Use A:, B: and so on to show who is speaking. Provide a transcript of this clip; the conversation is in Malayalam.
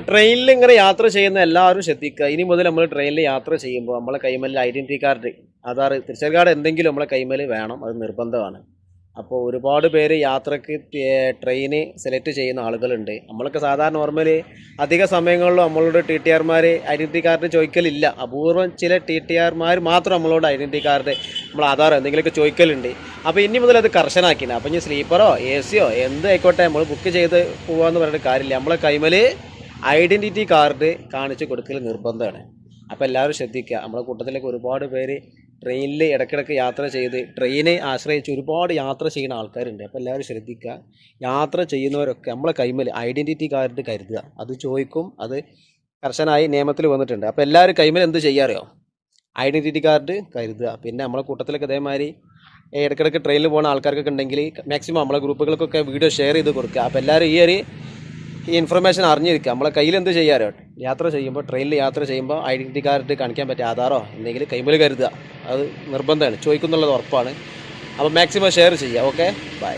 A: ട്രെയിനിൽ ഇങ്ങനെ യാത്ര ചെയ്യുന്ന എല്ലാവരും ശ്രദ്ധിക്കുക. ഇനി മുതൽ നമ്മൾ ട്രെയിനിൽ യാത്ര ചെയ്യുമ്പോൾ നമ്മളെ കൈമലിൽ ഐഡൻറ്റിറ്റി കാർഡ്, ആധാർ, തിരിച്ചറിയൽ കാർഡ് എന്തെങ്കിലും നമ്മളെ കൈമൽ വേണം. അത് നിർബന്ധമാണ്. അപ്പോൾ ഒരുപാട് പേര് യാത്രക്ക് ട്രെയിന് സെലക്ട് ചെയ്യുന്ന ആളുകളുണ്ട്. നമ്മളൊക്കെ സാധാരണ നോർമലി അധിക സമയങ്ങളിലും നമ്മളോട് ടി ടി ആർമാർ ഐഡൻറ്റിറ്റി കാർഡ് ചോദിക്കലില്ല. അപൂർവം ചില ടി ടി ആർമാർ മാത്രം നമ്മളോട് ഐഡൻറ്റിറ്റി കാർഡ്, നമ്മൾ ആധാർ എന്തെങ്കിലുമൊക്കെ ചോദിക്കലുണ്ട്. അപ്പോൾ ഇനി മുതൽ അത് കർശനാക്കിന്. അപ്പോൾ ഇനി സ്ലീപ്പറോ എ സിയോ എന്ത് ആയിക്കോട്ടെ നമ്മൾ ബുക്ക് ചെയ്ത് പോകാമെന്ന് പറഞ്ഞിട്ട് കാര്യമില്ല. നമ്മളെ കൈമൽ ഐഡൻറ്റിറ്റി കാർഡ് കാണിച്ച് കൊടുക്കൽ നിർബന്ധമാണ്. അപ്പോൾ എല്ലാവരും ശ്രദ്ധിക്കുക. നമ്മുടെ കൂട്ടത്തിലേക്ക് ഒരുപാട് പേര് ട്രെയിനിൽ ഇടയ്ക്കിടയ്ക്ക് യാത്ര ചെയ്ത് ട്രെയിനെ ആശ്രയിച്ച് ഒരുപാട് യാത്ര ചെയ്യുന്ന ആൾക്കാരുണ്ട്. അപ്പോൾ എല്ലാവരും ശ്രദ്ധിക്കുക. യാത്ര ചെയ്യുന്നവരൊക്കെ നമ്മളെ കൈമൽ ഐഡൻറ്റിറ്റി കാർഡ് കരുതുക. അത് ചോദിക്കും. അത് കർശനമായി നിയമത്തിൽ വന്നിട്ടുണ്ട്. അപ്പോൾ എല്ലാവരും കൈമൽ എന്ത് ചെയ്യാറിയോ, ഐഡൻറ്റിറ്റി കാർഡ് കരുതുക. പിന്നെ നമ്മളെ കൂട്ടത്തിലൊക്കെ ഇതേമാതിരി ഇടയ്ക്കിടയ്ക്ക് ട്രെയിനിൽ പോകുന്ന ആൾക്കാർക്കൊക്കെ ഉണ്ടെങ്കിൽ മാക്സിമം നമ്മളെ ഗ്രൂപ്പുകൾക്കൊക്കെ വീഡിയോ ഷെയർ ചെയ്ത് കൊടുക്കുക. അപ്പോൾ എല്ലാവരും ഈ ഇൻഫർമേഷൻ അറിഞ്ഞിരിക്കുക. നമ്മളെ കയ്യിൽ എന്ത് ചെയ്യാറോ, യാത്ര ചെയ്യുമ്പോൾ ട്രെയിനിൽ യാത്ര ചെയ്യുമ്പോൾ ഐഡൻറ്റിറ്റി കാർഡ് കാണിക്കാൻ പറ്റിയ ആധാറോ എന്തെങ്കിലും കൈമൽ കരുതുക. അത് നിർബന്ധമാണ്, ചോദിക്കുന്നുള്ളത് ഉറപ്പാണ്. അപ്പോൾ മാക്സിമം ഷെയർ ചെയ്യുക. Okay, by.